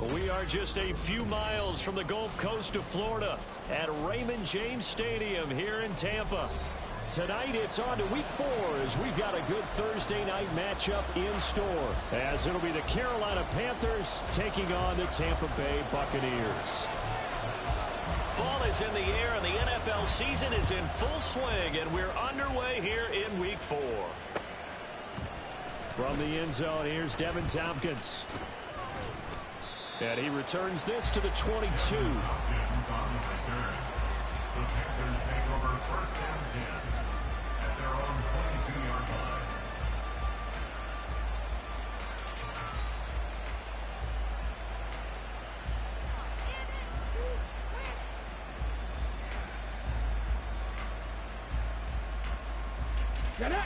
We are just a few miles from the Gulf Coast of Florida at Raymond James Stadium here in Tampa. Tonight it's on to week 4 as we've got a good Thursday night matchup in store, as it'll be the Carolina Panthers taking on the Tampa Bay Buccaneers. Fall is in the air and the NFL season is in full swing, and we're underway here in week 4. From the end zone, here's Devin Tompkins. And he returns this to the 22. Get it!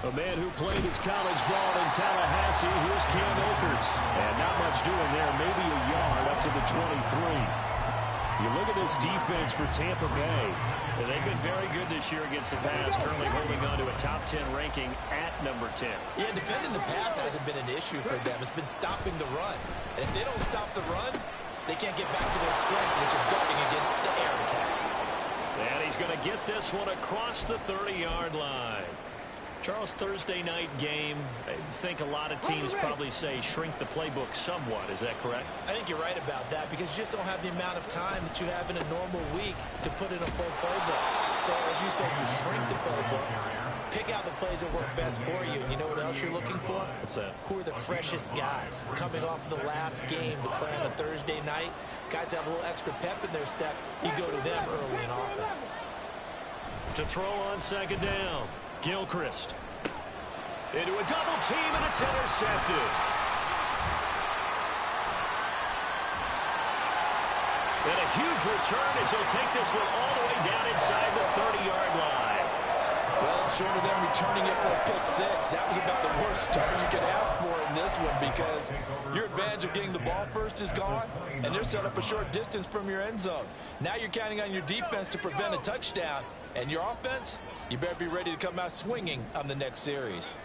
A man who played his college ball in Tallahassee, here's Cam Akers. And not much doing there, maybe a yard up to the 23. You look at this defense for Tampa Bay. And they've been very good this year against the pass, currently holding on to a top 10 ranking at number 10. Yeah, defending the pass hasn't been an issue for them. It's been stopping the run. And if they don't stop the run, they can't get back to their strength, which is guarding against the air attack. And he's going to get this one across the 30-yard line. Charles, Thursday night game, I think a lot of teams probably say shrink the playbook somewhat. Is that correct? I think you're right about that because you just don't have the amount of time that you have in a normal week to put in a full playbook. So, as you said, you shrink the playbook, pick out the plays that work best for you. You know what else you're looking for? What's that? Who are the freshest guys coming off the last game to play on a Thursday night? Guys have a little extra pep in their step. You go to them early and often. To throw on second down. Gilchrist into a double team, and it's intercepted. And a huge return as he'll take this one all the way down inside the 30-yard line. Well, short of them returning it for a pick 6, that was about the worst start you could ask for in this one because your advantage of getting the ball first is gone, and they're set up a short distance from your end zone. Now you're counting on your defense to prevent a touchdown, and your offense, you better be ready to come out swinging on the next series.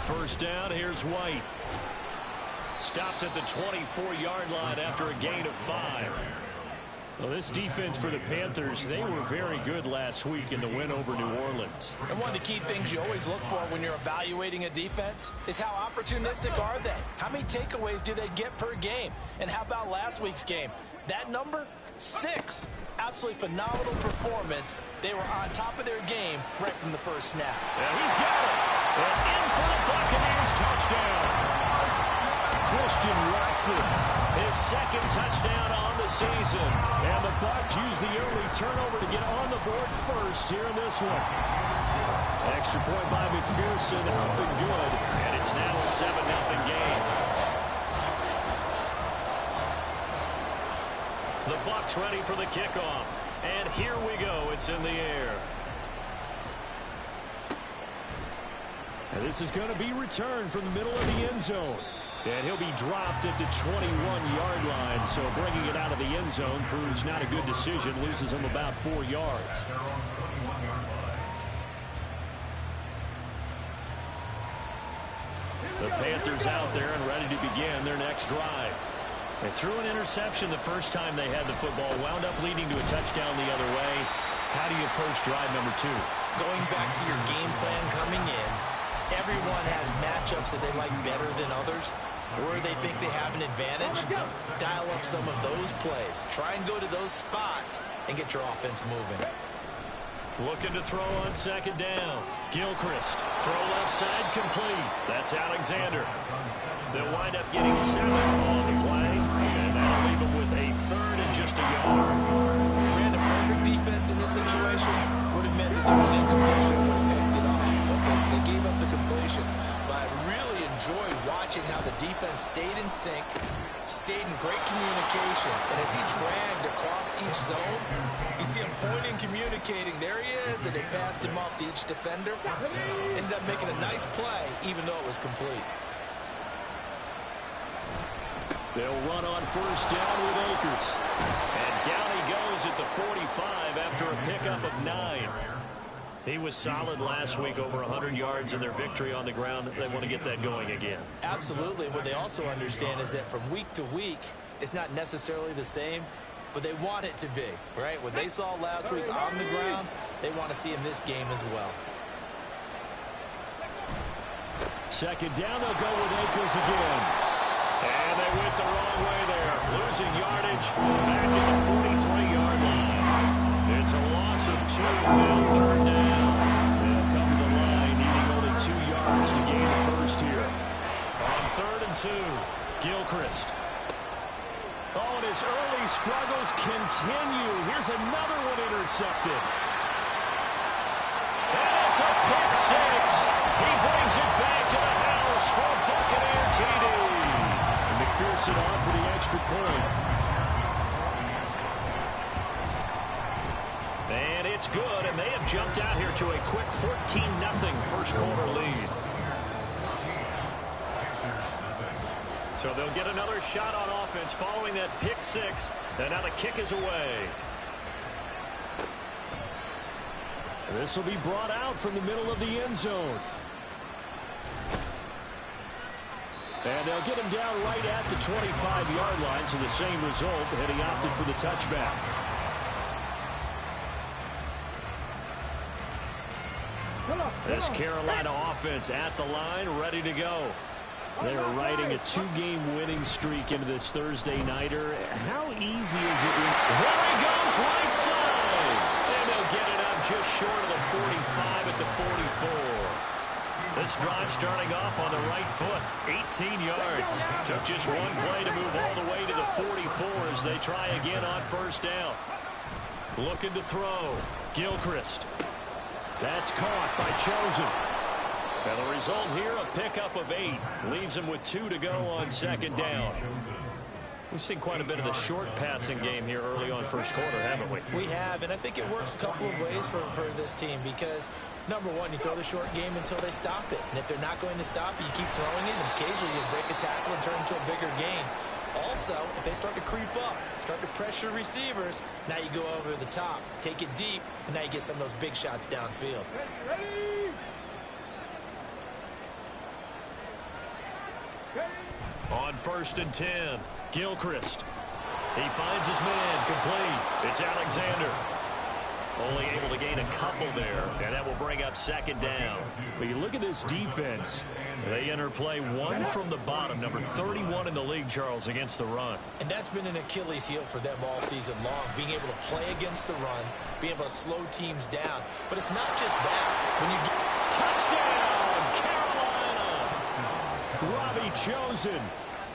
First down, here's White. Stopped at the 24-yard line after a gain of 5. Well, this defense for the Panthers, they were very good last week in the win over New Orleans. And one of the key things you always look for when you're evaluating a defense is how opportunistic are they? How many takeaways do they get per game? And how about last week's game? That number, 6. Absolutely phenomenal performance. They were on top of their game right from the first snap. Yeah, he's got it. And in for the Buccaneers touchdown. Christian Watson, his second touchdown on the season. And the Bucs use the early turnover to get on the board first here in this one. Extra point by McPherson, up and good. And it's now a 7-0 game. The Bucs ready for the kickoff. And here we go. It's in the air. And this is going to be returned from the middle of the end zone. And he'll be dropped at the 21-yard line. So bringing it out of the end zone proves not a good decision. Loses him about 4 yards. The Panthers out there and ready to begin their next drive. They threw an interception the first time they had the football. Wound up leading to a touchdown the other way. How do you approach drive number 2? Going back to your game plan coming in, everyone has matchups that they like better than others, or they think they have an advantage. Dial up some of those plays. Try and go to those spots and get your offense moving. Looking to throw on second down. Gilchrist. Throw left side complete. That's Alexander. They'll wind up getting 7 on the play. And that'll leave them with a 3rd and just a yard. Ran a perfect defense in this situation. Would have meant that there was an incompletion. Would have picked it off. Okay, so they gave up the completion. But I really enjoyed watching how the defense stayed in sync, stayed in great communication. And as he dragged across each zone, you see him pointing, communicating. There he is, and they passed him off to each defender. Ended up making a nice play, even though it was complete. They'll run on first down with Akers. And down he goes at the 45 after a pickup of 9. He was solid last week, over 100 yards in their victory on the ground. They want to get that going again. Absolutely. What they also understand is that from week to week, it's not necessarily the same, but they want it to be, right? What they saw last week on the ground, they want to see in this game as well. Second down, they'll go with Akers again. And they went the wrong way there. Losing yardage back at the 43-yard line. It's a loss of 2. Now third down. They'll come to the line, needing only 2 yards to gain the first here. On 3rd and 2, Gilchrist. Oh, and his early struggles continue. Here's another one intercepted. And it's a pick 6. He brings it back to the house for a Buccaneer TD. And McPherson on for the extra point. And it's good, and they have jumped out here to a quick 14-0 first quarter lead. So they'll get another shot on offense following that pick 6, and now the kick is away. This will be brought out from the middle of the end zone. And they'll get him down right at the 25-yard line, so the same result, and he opted for the touchback. This Carolina offense at the line, ready to go. They are riding a 2-game winning streak into this Thursday nighter. How easy is it? There he goes, right side. And they'll get it up just short of the 45 at the 44. This drive starting off on the right foot, 18 yards. Took just one play to move all the way to the 44 as they try again on first down. Looking to throw. Gilchrist. That's caught by Chosen. And the result here, a pickup of 8. Leaves him with 2 to go on second down. We've seen quite a bit of the short passing game here early on first quarter, haven't we? We have, and I think it works a couple of ways for this team because, number one, you throw the short game until they stop it. And if they're not going to stop it, you keep throwing it, and occasionally you break a tackle and turn into a bigger gain. Also, if they start to creep up, start to pressure receivers, now you go over the top, take it deep, and now you get some of those big shots downfield. On 1st and 10, Gilchrist. He finds his man, complete. It's Alexander. Only able to gain a couple there, and that will bring up second down. But you look at this defense. They enter play 1 from the bottom, number 31 in the league, Charles, against the run. And that's been an Achilles heel for them all season long, being able to play against the run, being able to slow teams down. But it's not just that. When you get touchdown, Carolina! Robbie Chosen,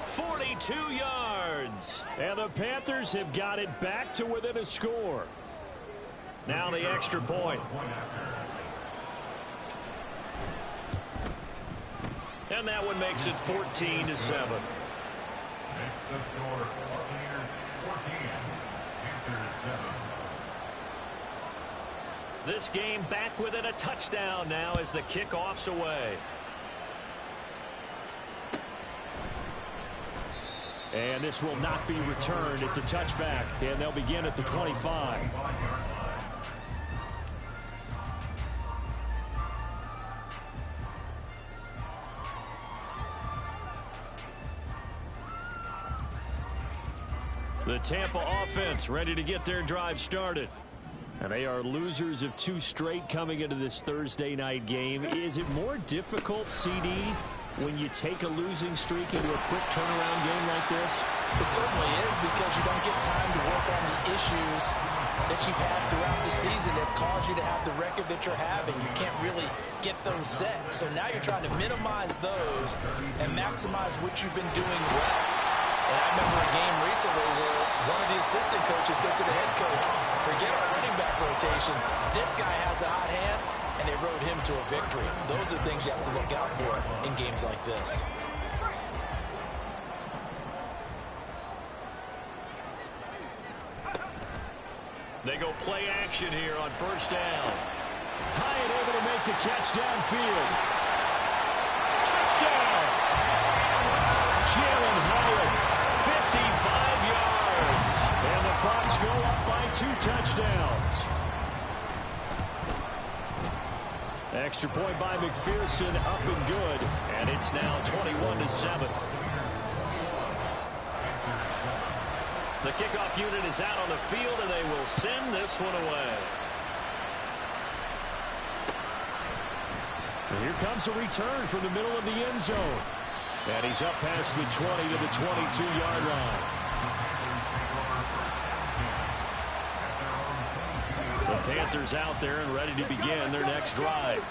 42 yards. And the Panthers have got it back to within a score. Now the extra point. And that one makes it 14-7. Makes the score Buccaneers 14, Panthers 7. This game back within a touchdown now as the kickoff's away. And this will not be returned. It's a touchback, and they'll begin at the 25. The Tampa offense ready to get their drive started. And they are losers of 2 straight coming into this Thursday night game. Is it more difficult, CD, when you take a losing streak into a quick turnaround game like this? It certainly is, because you don't get time to work on the issues that you've had throughout the season that caused you to have the record that you're having. You can't really get those set. So now you're trying to minimize those and maximize what you've been doing well. And I remember a game recently where one of the assistant coaches said to the head coach, forget our running back rotation. This guy has a hot hand, and they rode him to a victory. Those are things you have to look out for in games like this. They go play action here on first down. Hyatt able to make the catch downfield. Touchdown! Jalen Hyatt. 55 yards. And the Bucs go up by 2 touchdowns. Extra point by McPherson, up and good. And it's now 21-7. The kickoff unit is out on the field, and they will send this one away. And here comes a return from the middle of the end zone. And he's up past the 20 to the 22-yard line. The Panthers out there and ready to begin their next drive.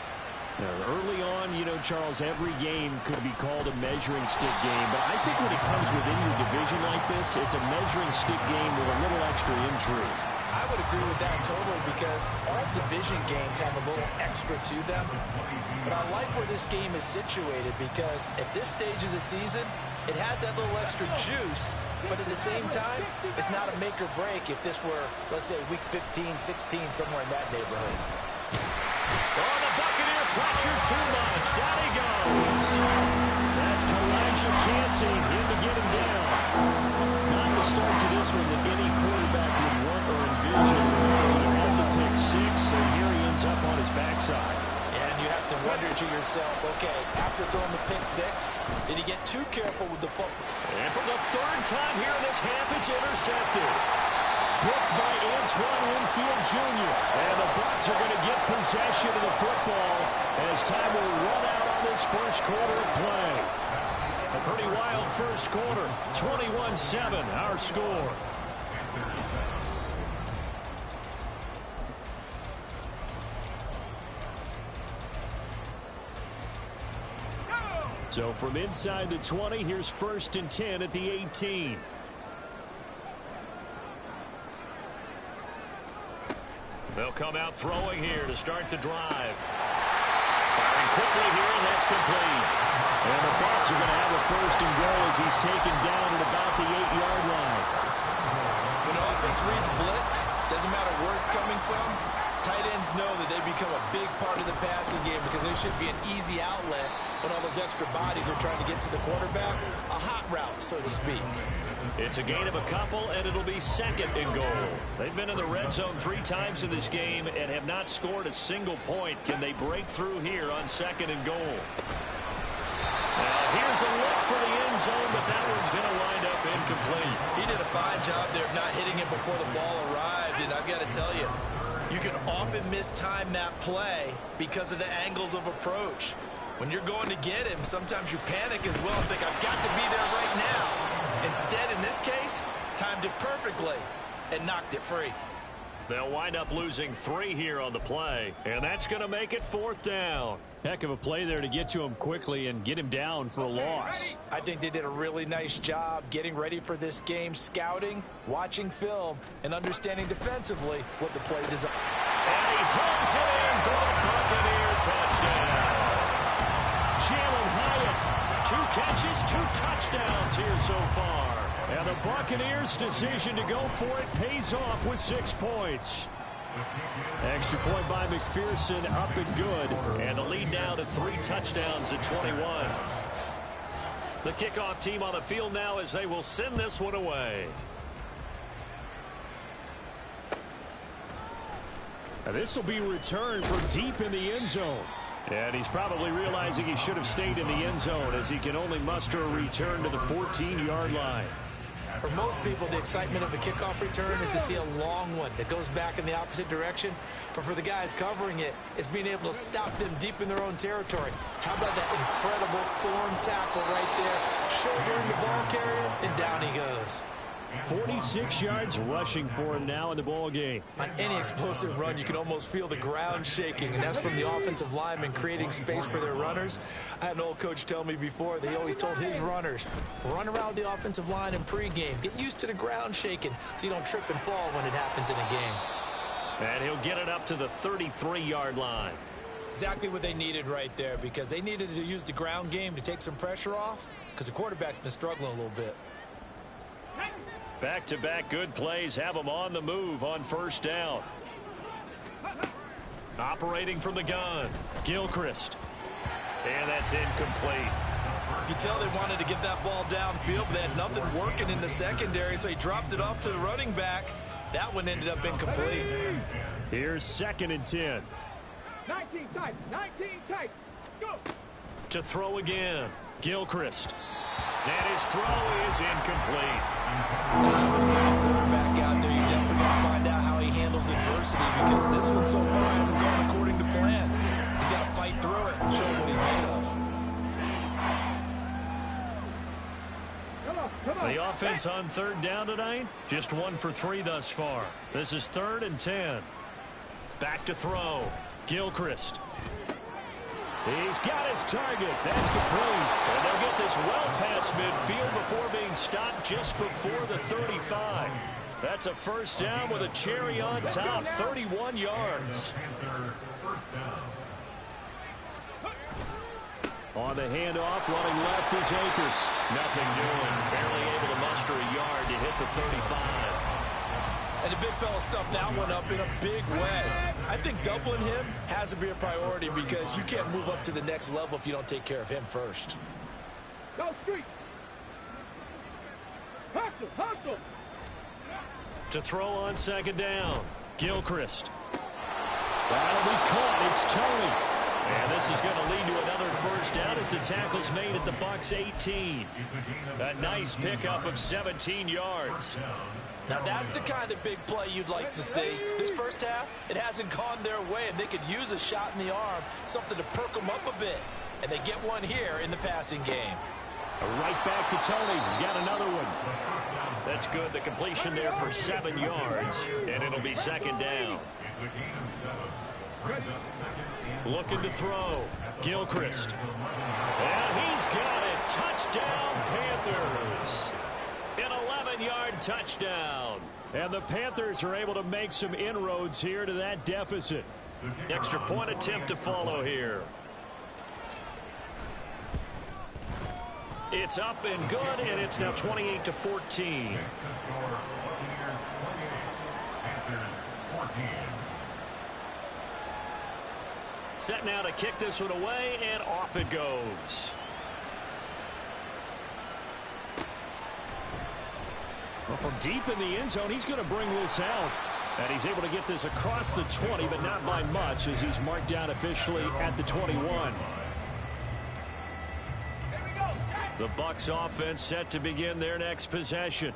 Now, early on, you know, Charles, every game could be called a measuring stick game. But I think when it comes within your division like this, it's a measuring stick game with a little extra intrigue. I would agree with that totally because all division games have a little extra to them. But I like where this game is situated because at this stage of the season, it has that little extra juice. But at the same time, it's not a make or break if this were, let's say, week 15, 16, somewhere in that neighborhood. Oh, the Buccaneer pressure too much. Down he goes. That's Kalijah Cansey in to get him down. Not the start to this one that any quarterback would want or envision. He had the pick six, so here he ends up on his backside. And you have to wonder to yourself, okay, after throwing the pick six, did he get too careful with the football? And for the third time here in this half, it's intercepted. Picked by Antoine Winfield Jr. And the Bucs are going to get possession of the football as time will run out on this first quarter of play. A pretty wild first quarter. 21-7, our score. So from inside the 20, here's 1st and 10 at the 18. They'll come out throwing here to start the drive. Firing quickly here, and that's complete. And the Bucs are going to have a 1st and goal as he's taken down at about the 8-yard line. When the offense reads blitz, doesn't matter where it's coming from, tight ends know that they become a big part of the passing game because there should be an easy outlet when all those extra bodies are trying to get to the quarterback. A hot route, so to speak. It's a gain of a couple, and it'll be 2nd and goal. They've been in the red zone 3 times in this game and have not scored a single point. Can they break through here on 2nd and goal? Now, here's a look for the end zone, but that one's going to wind up incomplete. He did a fine job there of not hitting it before the ball arrived, and I've got to tell you, you can often mistime that play because of the angles of approach. When you're going to get him, sometimes you panic as well and think, I've got to be there right now. Instead, in this case, timed it perfectly and knocked it free. They'll wind up losing 3 here on the play, and that's going to make it 4th down. Heck of a play there to get to him quickly and get him down for a loss. I think they did a really nice job getting ready for this game, scouting, watching film, and understanding defensively what the play design. And he pulls it in for the Buccaneer touchdown. Jalen Hyatt, 2 catches, 2 touchdowns here so far. And the Buccaneers' decision to go for it pays off with 6 points. Extra point by McPherson, up and good. And the lead now to 3 touchdowns at 21. The kickoff team on the field now as they will send this one away. And this will be returned from deep in the end zone. And he's probably realizing he should have stayed in the end zone as he can only muster a return to the 14-yard line. For most people, the excitement of a kickoff return is to see a long one that goes back in the opposite direction. But for the guys covering it, it's being able to stop them deep in their own territory. How about that incredible form tackle right there, shouldering the ball carrier, and down he goes. 46 yards rushing for him now in the ball game. On any explosive run, you can almost feel the ground shaking, and that's from the offensive linemen creating space for their runners. I had an old coach tell me before, they always told his runners, run around the offensive line in pregame. Get used to the ground shaking so you don't trip and fall when it happens in a game. And he'll get it up to the 33-yard line. Exactly what they needed right there, because they needed to use the ground game to take some pressure off because the quarterback's been struggling a little bit. Back-to-back good plays have them on the move on 1st down. Operating from the gun, Gilchrist. And that's incomplete. You can tell they wanted to get that ball downfield, but they had nothing working in the secondary, so he dropped it off to the running back. That one ended up incomplete. Here's 2nd and 10. 19 tight. 19 tight. Go. To throw again. Gilchrist. And his throw is incomplete. With a rookie quarterback out there, you're definitely going to find out how he handles adversity, because this one so far hasn't gone according to plan. He's got to fight through it and show what he's made of. The offense on third down tonight, just 1 for 3 thus far. This is 3rd and 10. Back to throw. Gilchrist. He's got his target. That's complete. And they'll get this well past midfield before being stopped just before the 35. That's a first down with a cherry on top, 31 yards. On the handoff, running left is Akers. Nothing doing. Barely able to muster a yard to hit the 35. And the big fella stuffed that one up in a big way. I think doubling him has to be a priority, because you can't move up to the next level if you don't take care of him first. Go street. Hustle, hustle. To throw on second down, Gilchrist. That'll be caught. It's Tony. And this is going to lead to another first down as the tackle's made at the Bucs 18. A nice pickup of 17 yards. Now that's the kind of big play you'd like to see. This first half, it hasn't gone their way, and they could use a shot in the arm, something to perk them up a bit. And they get one here in the passing game. Right back to Tony. He's got another one. That's good. The completion there for 7 yards, and it'll be second down. Looking to throw. Gilchrist. And he's got it. Touchdown, Panthers. An 11-yard touchdown. And the Panthers are able to make some inroads here to that deficit. Extra point attempt to follow here. It's up and good, and it's now 28-14. Set now to kick this one away, and off it goes. Well, from deep in the end zone, he's going to bring this out. And he's able to get this across the 20, but not by much, as he's marked down officially at the 21. The Bucs offense set to begin their next possession.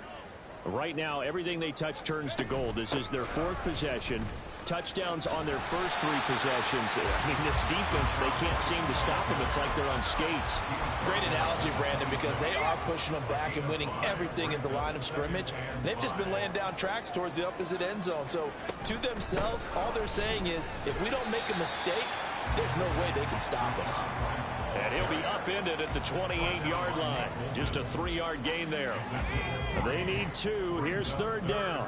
Right now, everything they touch turns to gold. This is their 4th possession. Touchdowns on their first 3 possessions. I mean, this defense, they can't seem to stop them. It's like they're on skates. Great analogy, Brandon, because they are pushing them back and winning everything at the line of scrimmage. They've just been laying down tracks towards the opposite end zone. So, to themselves, all they're saying is, if we don't make a mistake, there's no way they can stop us. And he'll be upended at the 28-yard line. Just a 3-yard gain there. They need 2. Here's third down.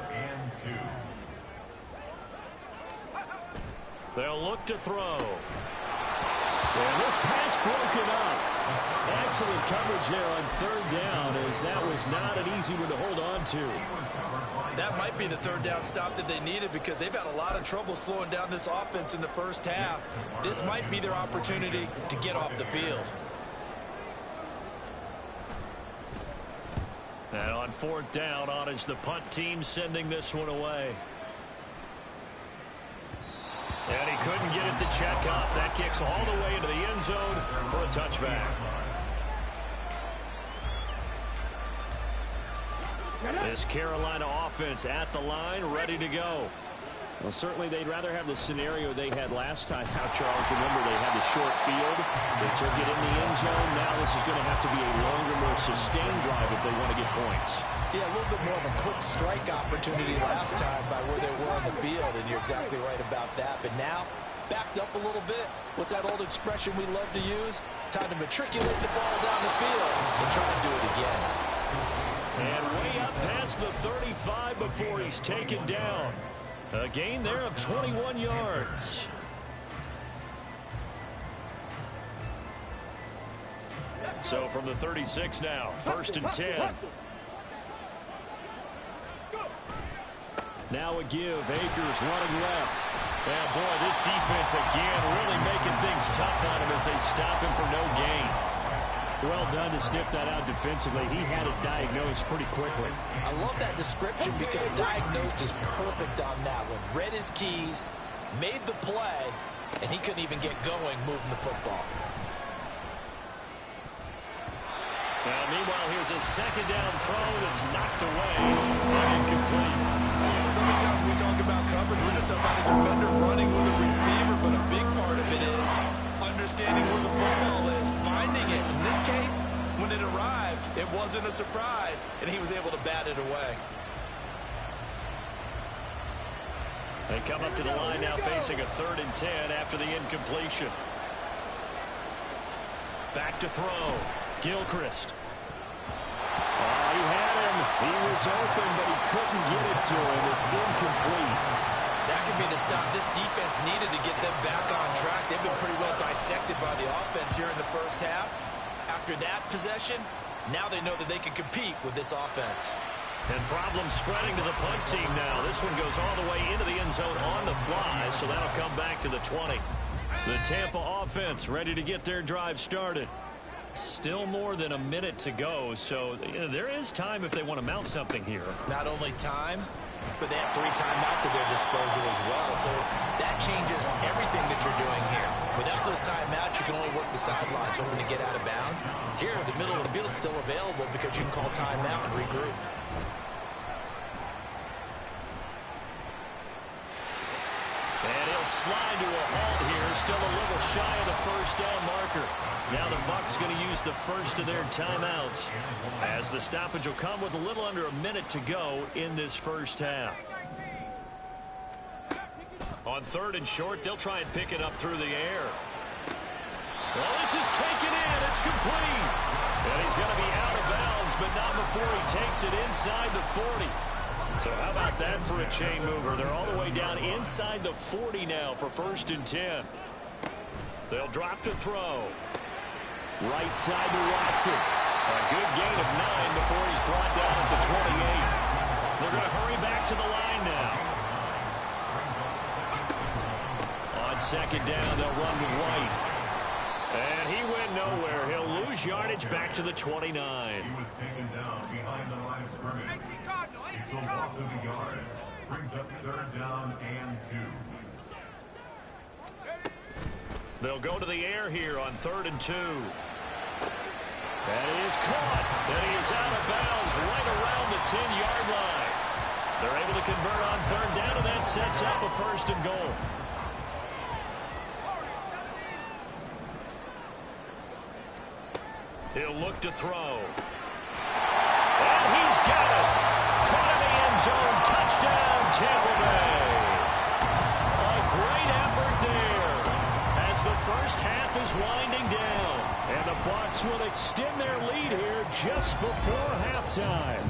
They'll look to throw. And this pass broken up. Excellent coverage there on third down, as that was not an easy one to hold on to. That might be the third down stop that they needed, because they've had a lot of trouble slowing down this offense in the first half. This might be their opportunity to get off the field. And on fourth down, on is the punt team sending this one away. And he couldn't get it to check up. That kicks all the way into the end zone for a touchback. This Carolina offense at the line, ready to go. Well, certainly they'd rather have the scenario they had last time out, Charles. Remember, they had the short field. They took it in the end zone. Now this is going to have to be a longer, more sustained drive if they want to get points. Yeah, a little bit more of a quick strike opportunity last time by where they were on the field, and you're exactly right about that. But now, backed up a little bit. What's that old expression we love to use? Time to matriculate the ball down the field and try to do it again. And way up past the 35 before he's taken down. A gain there of 21 yards. So from the 36 now, 1st and 10. Now a give. Akers running left. And boy, this defense again really making things tough on him as they stop him for no gain. Well done to sniff that out defensively. He had it diagnosed pretty quickly. I love that description because diagnosed is perfect on that one. Read his keys, made the play, and he couldn't even get going moving the football. Well, meanwhile, here's a second down throw that's knocked away and incomplete. So many times when we talk about coverage, we're just about a defender running with a receiver, but a big part of it is understanding where the football is, finding it. In this case, when it arrived, it wasn't a surprise, and he was able to bat it away. They come up to the line now facing a 3rd and 10 after the incompletion. Back to throw. Gilchrist. Oh, he had him. He was open, but he couldn't get it to him. It's incomplete. That could be the stop this defense needed to get them back on track. They've been pretty well dissected by the offense here in the first half. After that possession, now they know that they can compete with this offense. And problems spreading to the punt team now. This one goes all the way into the end zone on the fly, so that'll come back to the 20. The Tampa offense ready to get their drive started. Still more than a minute to go, so there is time if they want to mount something here. Not only time, but they have 3 timeouts at their disposal as well, so that changes everything that you're doing here. Without those timeouts, you can only work the sidelines, hoping to get out of bounds. Here, the middle of the field is still available because you can call timeout and regroup. And he'll slide to a halt here, still a little shy of the first down marker. Now the Bucs going to use the first of their timeouts, as the stoppage will come with a little under a minute to go in this first half. On 3rd and short, they'll try and pick it up through the air. Well, this is taken in. It's complete. And he's going to be out of bounds, but not before he takes it inside the 40. So how about that for a chain mover? They're all the way down inside the 40 now for 1st and 10. They'll drop to throw. Right side to Watson. A good gain of 9 before he's brought down at the 28. They're going to hurry back to the line now. On 2nd down, they'll run with White. And he went nowhere. He'll lose yardage back to the 29. He was taken down behind the line of scrimmage. It's a loss of a yard. Brings up 3rd down and 2. They'll go to the air here on 3rd and 2. And he is caught. And he is out of bounds right around the 10-yard line. They're able to convert on 3rd down, and that sets up a 1st and goal. He'll look to throw. And he's got it. Caught in the end zone. Touchdown, Tampa Bay. A great effort there as the first half is winding down. And the Bucs will extend their lead here just before halftime.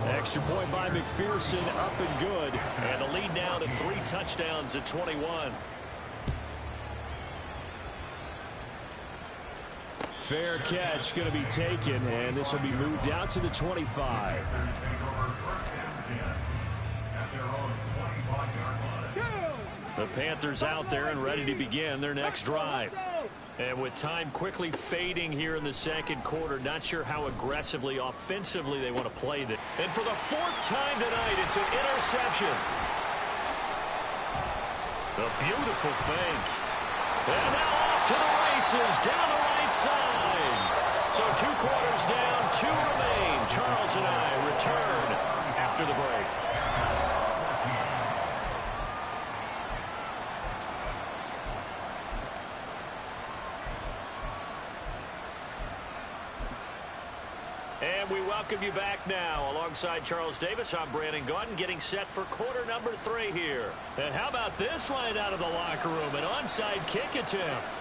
Extra point by McPherson, up and good. And the lead now to 3 touchdowns at 21. Fair catch going to be taken, and this will be moved out to the 25. The Panthers out there and ready to begin their next drive. And with time quickly fading here in the 2nd quarter, not sure how aggressively, offensively they want to play this. And for the 4th time tonight, it's an interception. A beautiful fake. And now off to the races, down the right side. So 2 quarters down, 2 remain. Charles and I return after the break. And we welcome you back now. Alongside Charles Davis, I'm Brandon Gaudin, getting set for quarter number 3 here. And how about this right out of the locker room? An onside kick attempt.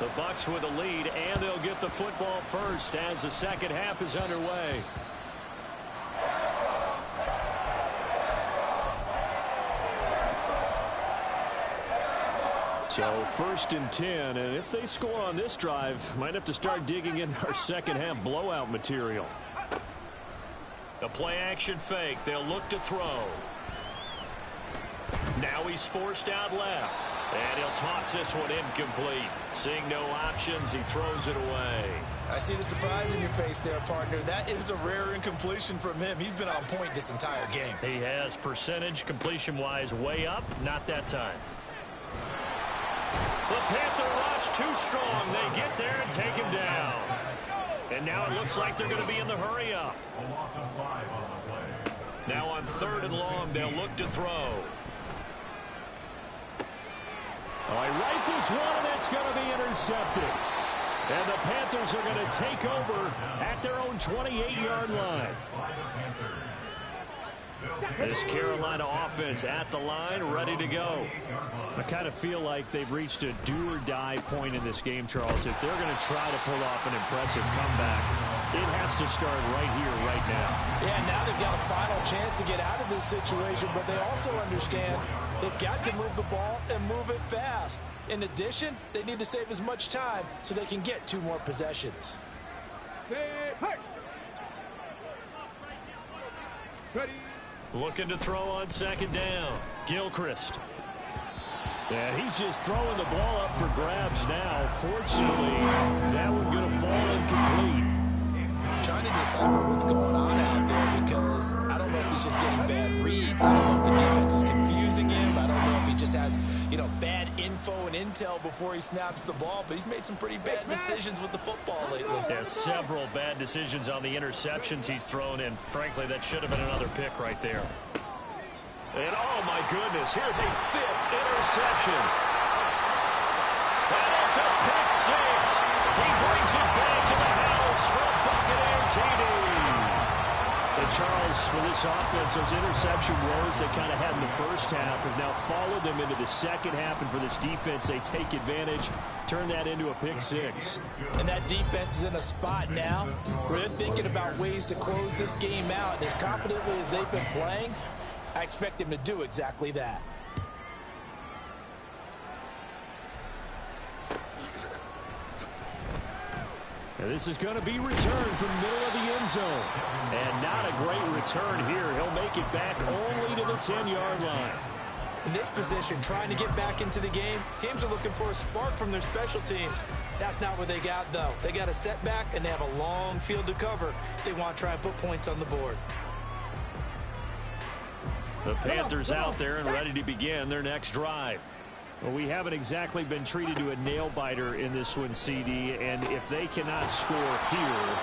The Bucs with a lead, and they'll get the football first as the second half is underway. So 1st and 10, and if they score on this drive, might have to start digging into our second half blowout material. A play action fake. They'll look to throw. Now he's forced out left. And he'll toss this one incomplete. Seeing no options, he throws it away. I see the surprise in your face there, partner. That is a rare incompletion from him. He's been on point this entire game. He has percentage completion-wise way up. Not that time. The Panther rush too strong. They get there and take him down. And now it looks like they're going to be in the hurry-up. Now on 3rd and long, they'll look to throw. Oh, he rifles one, and it's going to be intercepted. And the Panthers are going to take over at their own 28-yard line. This Carolina offense at the line, ready to go. I kind of feel like they've reached a do-or-die point in this game, Charles. If they're going to try to pull off an impressive comeback, it has to start right here, right now. Yeah, now they've got a final chance to get out of this situation, but they also understand they've got to move the ball and move it fast. In addition, they need to save as much time so they can get 2 more possessions. Ready. Looking to throw on 2nd down. Gilchrist. And he's just throwing the ball up for grabs now. Fortunately, that one going to fall incomplete. Trying to decipher what's going on out there because I don't know if he's just getting bad reads. I don't know if the defense is confusing him. I don't know if he just has, bad info and intel before he snaps the ball. But he's made some pretty bad decisions with the football lately. Yeah, several bad decisions on the interceptions he's thrown, and frankly, that should have been another pick right there. And oh my goodness, here's a 5th interception. And it's a pick 6. He brings it back to the house for a Buccaneer TD. And Charles, for this offense, those interception woes they kind of had in the first half have now followed them into the second half. And for this defense, they take advantage, turn that into a pick 6. And that defense is in a spot now where they're thinking about ways to close this game out. And as confidently as they've been playing, I expect them to do exactly that. And this is going to be returned from the middle of the end zone. And not a great return here. He'll make it back only to the 10-yard line. In this position, trying to get back into the game, teams are looking for a spark from their special teams. That's not what they got, though. They got a setback, and they have a long field to cover if they want to try and put points on the board. The Panthers out there and ready to begin their next drive. Well, we haven't exactly been treated to a nail-biter in this one, CD, and if they cannot score here,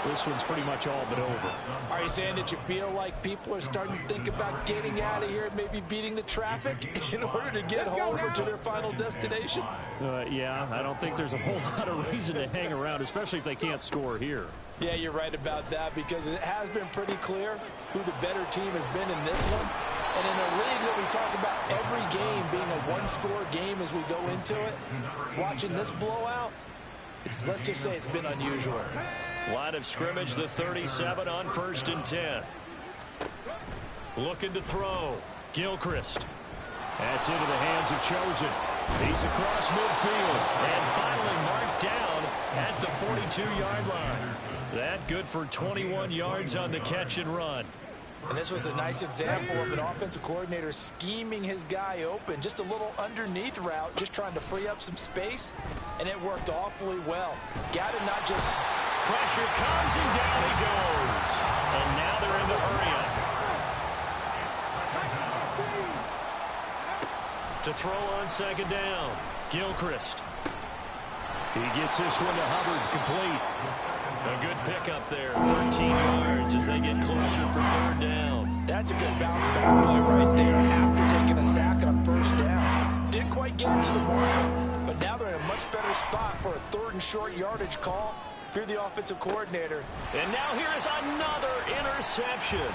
this one's pretty much all but over. Are you saying that you feel like people are starting to think about getting out of here and maybe beating the traffic in order to get home or to their final destination? Yeah, I don't think there's a whole lot of reason to hang around, especially if they can't score here. Yeah, you're right about that because it has been pretty clear who the better team has been in this one. And in a league that we talk about every game being a one-score game as we go into it, watching this blowout, let's just say it's been unusual. Line of scrimmage, the 37 on 1st and 10. Looking to throw. Gilchrist. That's into the hands of Chosen. He's across midfield. And finally marked down at the 42-yard line. That good for 21 yards on the catch and run. And this was a nice example of an offensive coordinator scheming his guy open. Just a little underneath route, just trying to free up some space. And it worked awfully well. Got to not just... Pressure comes and down he goes. And now they're in the hurry-up. To throw on 2nd down. Gilchrist. He gets this one to Hubbard, complete. A good pickup there, 13 yards as they get closer for 3rd down. That's a good bounce back play right there after taking a sack on 1st down. Didn't quite get it to the marker, but now they're in a much better spot for a 3rd and short yardage call through the offensive coordinator. And now here is another interception.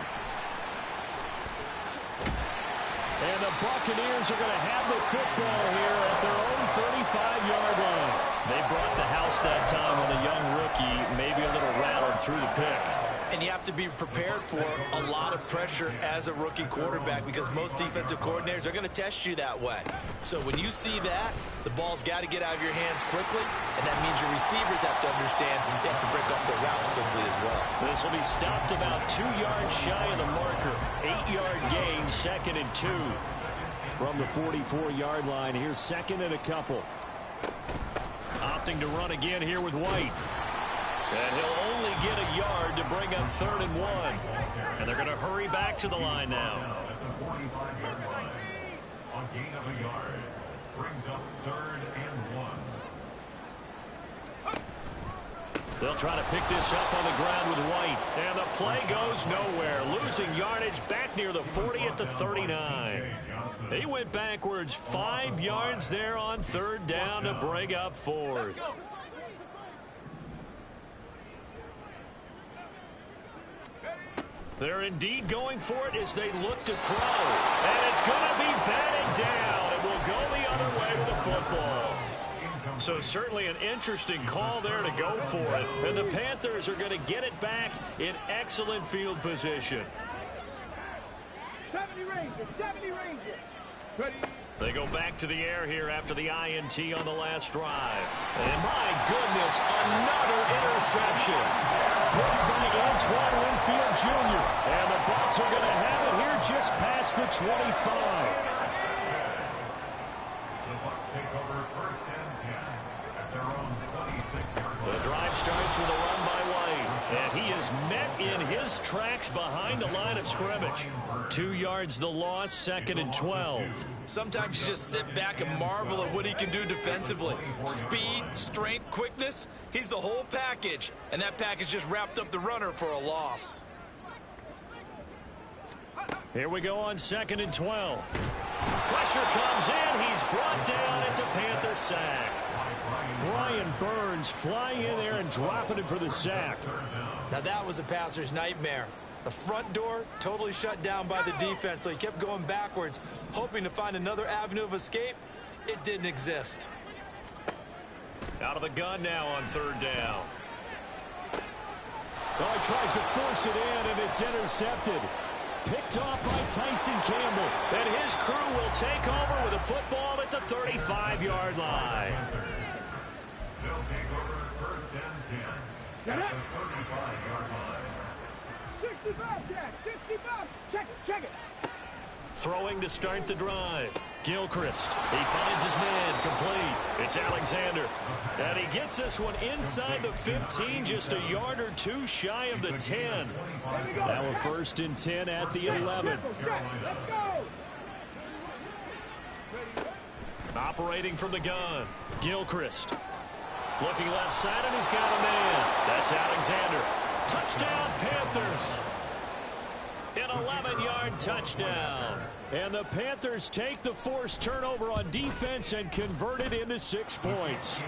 And the Buccaneers are going to have the football here at their own 35-yard line. They brought the house that time on a young rookie, maybe a little rattled through the pick. And you have to be prepared for a lot of pressure as a rookie quarterback because most defensive coordinators are going to test you that way. So when you see that, the ball's got to get out of your hands quickly, and that means your receivers have to understand they have to break off their routes quickly as well. This will be stopped about 2 yards shy of the marker. 8-yard gain, 2nd and 2. From the 44-yard line, here's second and a couple. Opting to run again here with White. And he'll only get a yard to bring up 3rd and 1. And they're going to hurry back to the line now. At the 45-yard line, on gain of a yard, brings up 3rd and 1. They'll try to pick this up on the ground with White. And the play goes nowhere. Losing yardage back near the 40 at the 39. He went backwards 5 yards there on 3rd down to bring up 4th. They're indeed going for it as they look to throw. And it's going to be batted down. It will go the other way with the football. So certainly an interesting call there to go for it. And the Panthers are going to get it back in excellent field position. 70 Rangers, 70 Rangers. Ready. They go back to the air here after the INT on the last drive. And my goodness, another interception. Picked by Antoine Winfield Jr. And the Bucs are going to have it here just past the 25. The Bucs take over 1st and 10 at their own 26-yard line. The drive starts with a run by White. And he is met in his tracks behind the line of scrimmage. 2 yards the loss, 2nd and 12. Sometimes you just sit back and marvel at what he can do defensively. Speed, strength, quickness. He's the whole package. And that package just wrapped up the runner for a loss. Here we go on 2nd and 12. Pressure comes in. He's brought down. It's a Panther sack. Brian Burns flying in there and dropping it for the sack. Now that was a passer's nightmare. The front door totally shut down by the defense, so he kept going backwards, hoping to find another avenue of escape. It didn't exist. Out of the gun now on 3rd down. Oh, he tries to force it in, and it's intercepted. Picked off by Tyson Campbell. And his crew will take over with a football at the 35-yard line. They'll take over 1st and 10 at the 35-yard line. 65, Jack, 65. Check it. Throwing to start the drive. Gilchrist. He finds his man complete. It's Alexander. And he gets this one inside the 15, just a yard or 2 shy of the 10. Now a 1st and 10 at the 11. Let's go. Operating from the gun. Gilchrist. Looking left side, and he's got a man. That's Alexander. Touchdown, Panthers. An 11-yard touchdown. And the Panthers take the forced turnover on defense and convert it into 6 points.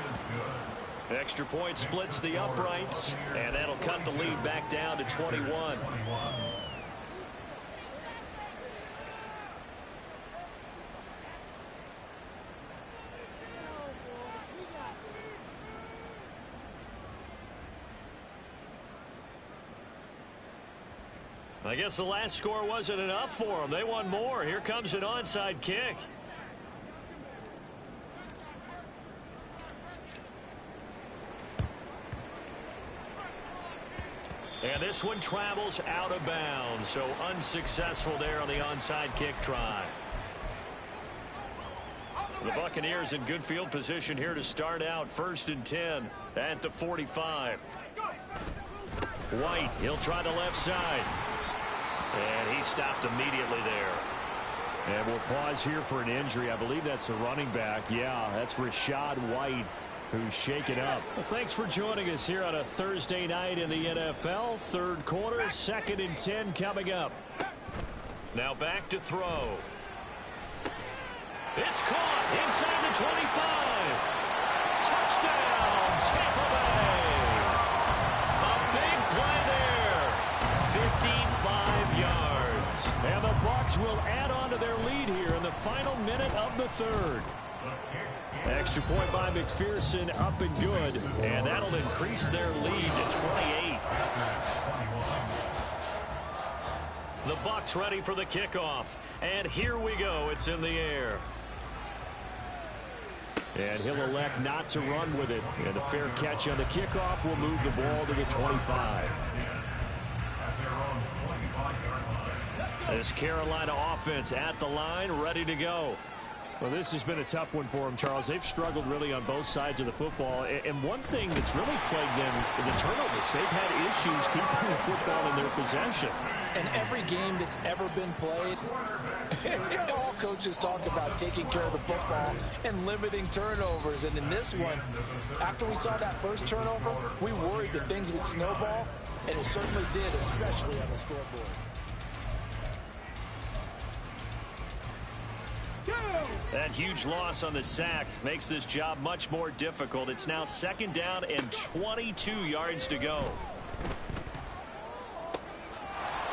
Extra point splits the uprights, and that'll cut the lead back down to 21. I guess the last score wasn't enough for them. They won more. Here comes an onside kick. And this one travels out of bounds, so unsuccessful there on the onside kick try. The Buccaneers in good field position here to start out. 1st and 10 at the 45. White, he'll try the left side. And he stopped immediately there. And we'll pause here for an injury. I believe that's a running back. Yeah, that's Rashad White, who's shaken up. Well, thanks for joining us here on a Thursday night in the NFL. 3rd quarter, 2nd and 10 coming up. Now back to throw. It's caught inside the 25. Touchdown, Tampa Bay. A big play there. 55 yards. And the Bucs will add on to their lead here in the final minute of the 3rd. Extra point by McPherson, up and good. And that'll increase their lead to 28. The Bucs ready for the kickoff. And here we go. It's in the air. And he'll elect not to run with it. And a fair catch on the kickoff will move the ball to the 25. This Carolina offense at the line, ready to go. Well, this has been a tough one for them, Charles. They've struggled really on both sides of the football. And one thing that's really plagued them is the turnovers. They've had issues keeping the football in their possession. And every game that's ever been played, all coaches talk about taking care of the football and limiting turnovers. And in this one, after we saw that first turnover, we worried that things would snowball, and it certainly did, especially on the scoreboard. That huge loss on the sack makes this job much more difficult. It's now 2nd down and 22 yards to go.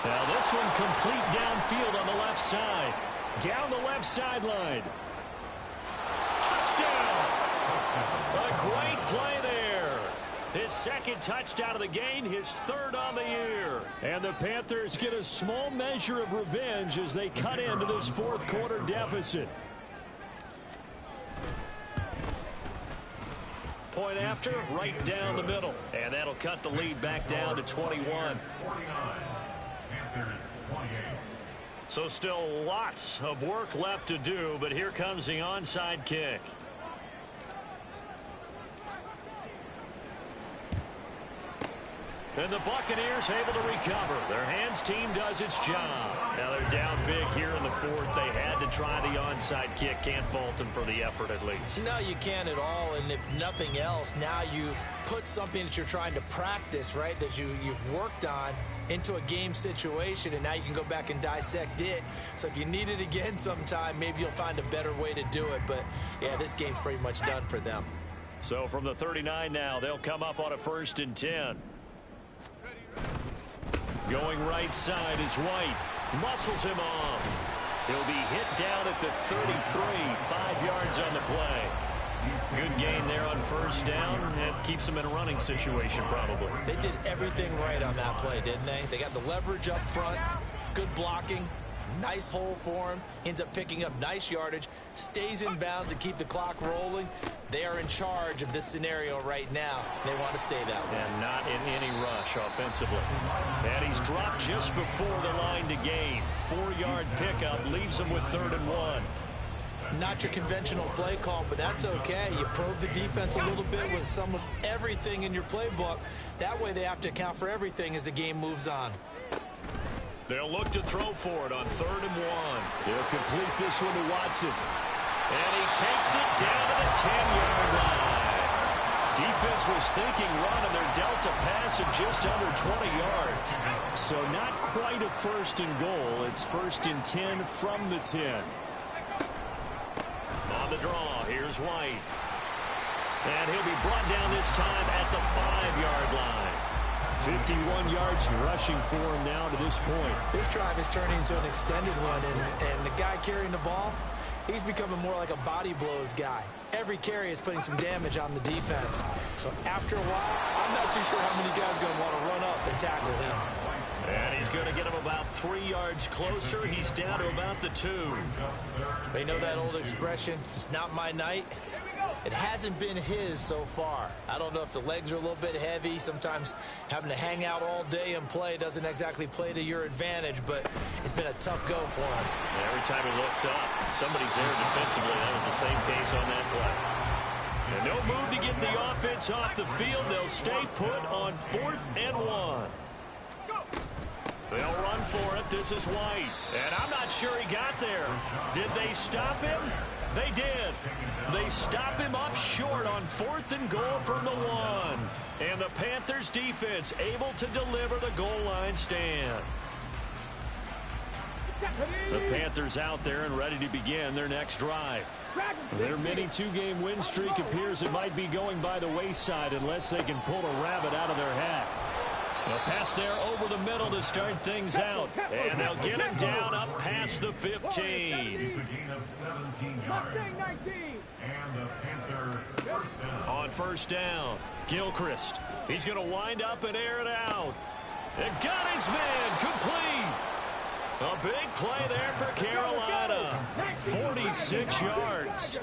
Now this one complete downfield on the left side. Down the left sideline. Touchdown! A great play there. His 2nd touchdown of the game, his 3rd on the year. And the Panthers get a small measure of revenge as they cut into this 4th quarter deficit. Point after, right down the middle. And that'll cut the lead back down to 21. So still lots of work left to do, but here comes the onside kick. And the Buccaneers able to recover. Their hands team does its job. Now they're down big here in the 4th. They had to try the onside kick. Can't fault them for the effort at least. No, you can't at all. And if nothing else, now you've put something that you're trying to practice, right, that you've worked on into a game situation, and now you can go back and dissect it. So if you need it again sometime, maybe you'll find a better way to do it. But, yeah, this game's pretty much done for them. So from the 39 now, they'll come up on a 1st and 10. Going right side is White. Muscles him off. He'll be hit down at the 33. 5 yards on the play. Good gain there on 1st down. And keeps him in a running situation probably. They did everything right on that play, didn't they? They got the leverage up front. Good blocking. Nice hole for him. Ends up picking up nice yardage. Stays in bounds to keep the clock rolling. They are in charge of this scenario right now. They want to stay that way. And not in any rush offensively. And he's dropped just before the line to gain. 4-yard pickup leaves him with 3rd and 1. Not your conventional play call, but that's okay. You probe the defense a little bit with some of everything in your playbook. That way they have to account for everything as the game moves on. They'll look to throw for it on 3rd and 1. They'll complete this one to Watson. And he takes it down to the 10-yard line. Defense was thinking run, and they're dealt a pass of just under 20 yards. So not quite a 1st and goal. It's 1st and 10 from the 10. On the draw, here's White. And he'll be brought down this time at the 5-yard line. 51 yards rushing for him now to this point. This drive is turning into an extended one, and the guy carrying the ball, he's becoming more like a body blows guy. Every carry is putting some damage on the defense. So after a while, I'm not too sure how many guys are going to want to run up and tackle him. And he's going to get him about 3 yards closer. He's down to about the 2. They know that old expression, it's not my night. It hasn't been his so far. I don't know if the legs are a little bit heavy. Sometimes having to hang out all day and play doesn't exactly play to your advantage, but it's been a tough go for him. And every time he looks up, somebody's there defensively. That was the same case on that play. And no move to get the offense off the field. They'll stay put on 4th and 1. They'll run for it. This is White. And I'm not sure he got there. Did they stop him? They did. They stop him up short on 4th and goal from the 1. And the Panthers defense able to deliver the goal line stand. The Panthers out there and ready to begin their next drive. Their mini 2-game win streak appears it might be going by the wayside unless they can pull a rabbit out of their hat. They'll pass there over the middle to start things out. And they'll get him down up past the 15. It's a gain of 17 yards. And the Panther 1st down. On 1st down, Gilchrist. He's going to wind up and air it out. And got his man complete. A big play there for Carolina. 46 yards.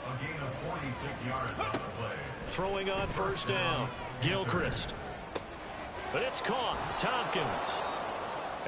A gain of 46 yards on the play. Throwing on 1st down, Gilchrist. But it's caught. Tompkins.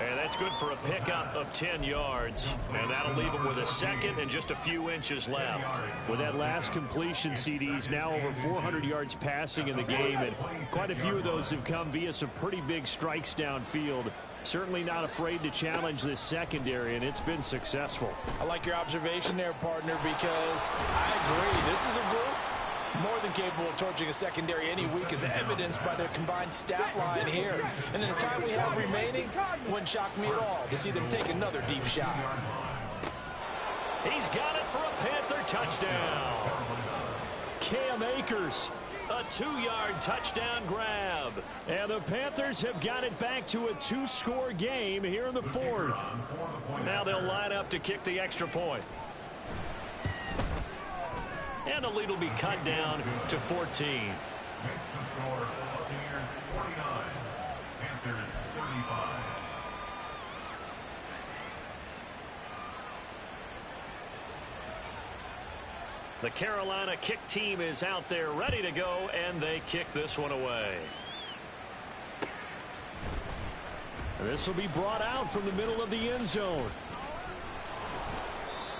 And that's good for a pickup of 10 yards. And that'll leave him with a second and just a few inches left. With that last completion, CD's now over 400 yards passing in the game, and quite a few of those have come via some pretty big strikes downfield. Certainly not afraid to challenge this secondary, and it's been successful. I like your observation there, partner, because I agree. This is a group more than capable of torching a secondary any week, as evidenced by their combined stat line here. And in the time we have remaining, wouldn't shock me at all to see them take another deep shot. He's got it for a Panther touchdown. Cam Akers, a 2-yard touchdown grab. And the Panthers have got it back to a 2-score game here in the fourth. Now they'll line up to kick the extra point. And the lead will be cut down to 14. Makes the score, Buccaneers 49, Panthers 35. The Carolina kick team is out there ready to go, and they kick this one away. And this will be brought out from the middle of the end zone.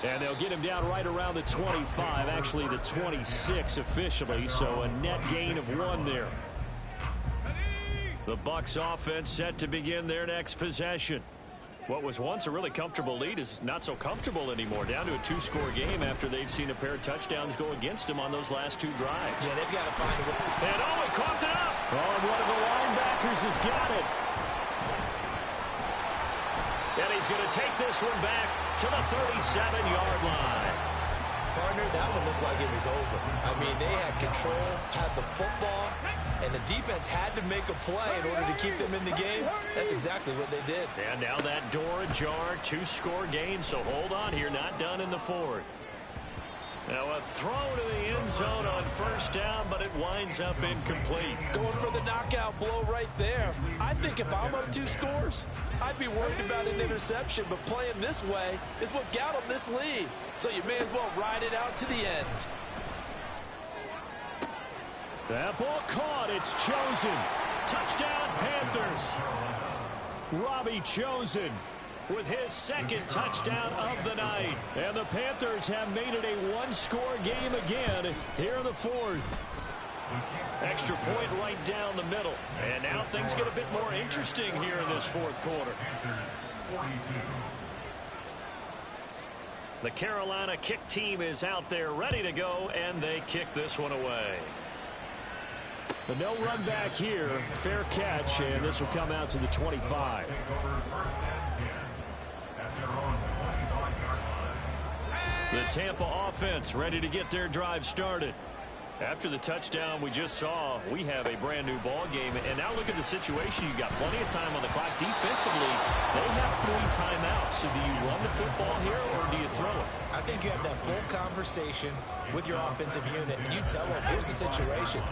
And they'll get him down right around the 25, actually the 26 officially, so a net gain of 1 there. The Bucs offense set to begin their next possession. What was once a really comfortable lead is not so comfortable anymore. Down to a 2-score game after they've seen a pair of touchdowns go against them on those last 2 drives. Yeah, they've got to find a way. And oh, he coughed it up. Oh, and one of the linebackers has got it. And he's going to take this one back to the 37-yard line. Partner, that one looked like it was over. I mean, they had control, had the football, and the defense had to make a play in order to keep them in the game. That's exactly what they did. And now that door ajar, 2-score game, so hold on here, not done in the fourth. Now a throw to the end zone on first down, but it winds up incomplete. Going for the knockout blow right there. I think if I'm up 2 scores, I'd be worried about an interception, but playing this way is what got them this lead. So you may as well ride it out to the end. That ball caught. It's Chosen. Touchdown, Panthers. Robbie Chosen with his second touchdown of the night. And the Panthers have made it a 1-score game again here in the fourth. Extra point right down the middle. And now things get a bit more interesting here in this fourth quarter. The Carolina kick team is out there ready to go, and they kick this one away. But no run back here. Fair catch, and this will come out to the 25. The Tampa offense ready to get their drive started. After the touchdown we just saw, we have a brand new ball game. And now look at the situation. You got plenty of time on the clock. Defensively, they have 3 timeouts. So do you run the football here or do you throw it? I think you have that full conversation with your offensive unit, and you tell them, here's the situation.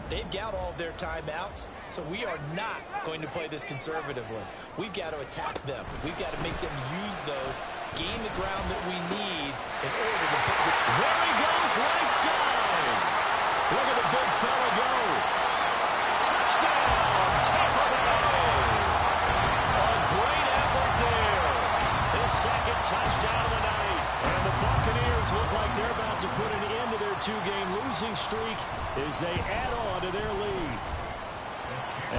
They've got all their timeouts, so we are not going to play this conservatively. We've got to attack them. We've got to make them use those, gain the ground that we need in order to put the... There he goes, right side. Look at the big fella go. Touchdown, Tampa Bay. A great effort there. His second touchdown of the night. And the Buccaneers look like they're about to put an end to their 2-game losing streak as they add on to their lead.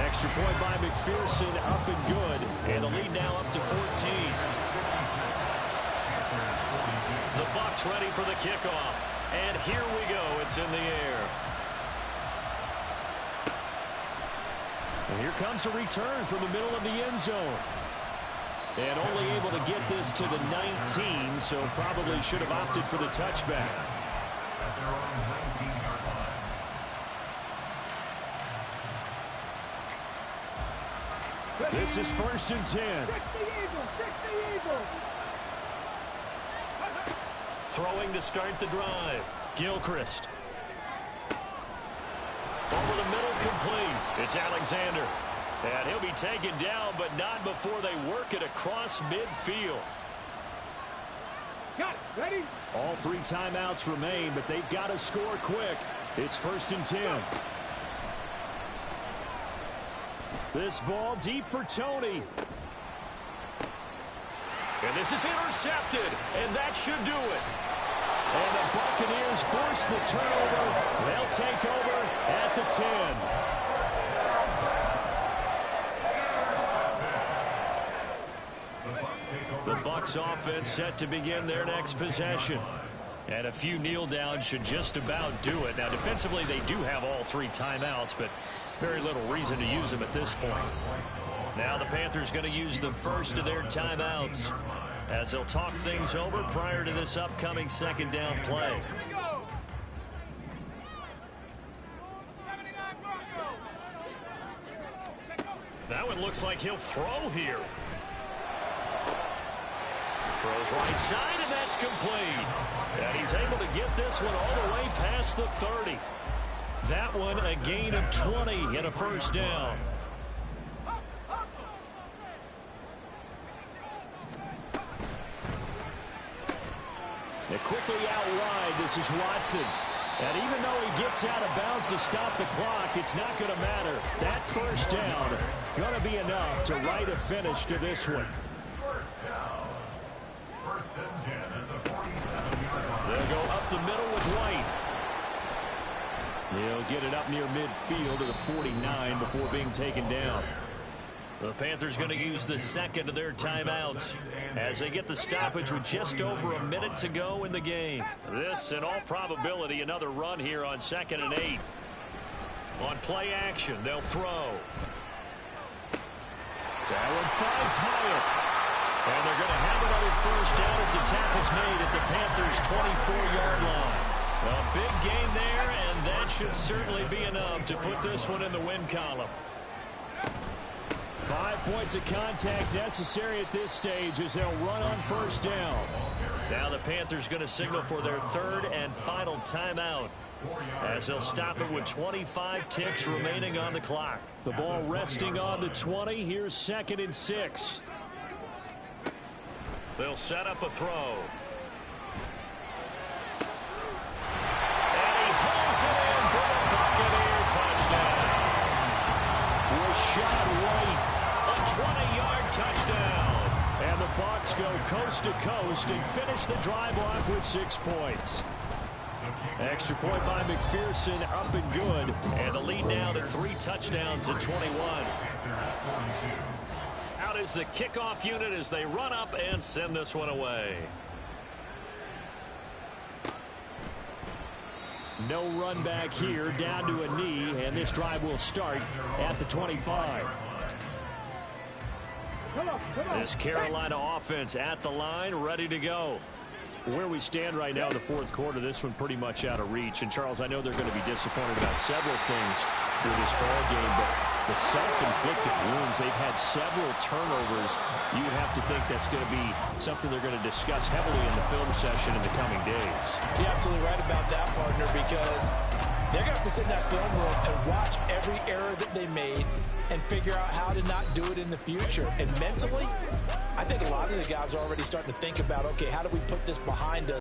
Extra point by McPherson, up and good. And the lead now up to 14. The Bucs ready for the kickoff. And here we go. It's in the air. And here comes a return from the middle of the end zone. And only able to get this to the 19, so probably should have opted for the touchback. This is 1st and 10. Throwing to start the drive. Gilchrist. Over the middle, complete. It's Alexander. And he'll be taken down, but not before they work it across midfield. Got it. Ready? All 3 timeouts remain, but they've got to score quick. It's 1st and 10. This ball deep for Tony. And this is intercepted, and that should do it. And the Buccaneers force the turnover. They'll take over at the 10. The Bucs offense set to begin their next possession. And a few kneel downs should just about do it. Now, defensively, they do have all 3 timeouts, but very little reason to use them at this point. Now the Panthers going to use the first of their timeouts as they'll talk things over prior to this upcoming second down play. That one looks like he'll throw here. Throws right side, and that's complete. And he's able to get this one all the way past the 30. That one a gain of 20 and a first down. They're quickly out wide. This is Watson. And even though he gets out of bounds to stop the clock, it's not going to matter. That first down going to be enough to write a finish to this one. First and 10 at the 47-yard line. They'll go up the middle with White. He'll get it up near midfield to the 49 before being taken down. The Panthers going to use the second of their timeouts as they get the stoppage with just over a minute to go in the game. This, in all probability, another run here on 2nd and 8. On play action, they'll throw. That one finds Hyatt. And they're going to have another first down as the tackle's made at the Panthers' 24-yard line. A big gain there, and that should certainly be enough to put this one in the win column. 5 points of contact necessary at this stage as they'll run on first down. Now the Panthers going to signal for their third and final timeout as they'll stop it with 25 ticks remaining on the clock. The ball resting on the 20. Here's 2nd and 6. They'll set up a throw. And he pulls it in for the Buccaneer touchdown. Rashad White, a 20-yard touchdown. And the Bucs go coast to coast and finish the drive off with 6 points. Extra point by McPherson, up and good. And the lead now to 3 touchdowns at 21. Out is the kickoff unit as they run up and send this one away. No run back here, down to a knee, and this drive will start at the 25. This Carolina offense at the line, ready to go. Where we stand right now in the 4th quarter, this one pretty much out of reach. And, Charles, I know they're going to be disappointed about several things through this ball game, but the self-inflicted wounds, they've had several turnovers. You would have to think that's going to be something they're going to discuss heavily in the film session in the coming days. You're absolutely right about that, partner, because they're going to have to sit in that film room and watch every error that they made and figure out how to not do it in the future. And mentally, I think a lot of the guys are already starting to think about, okay, how do we put this behind us?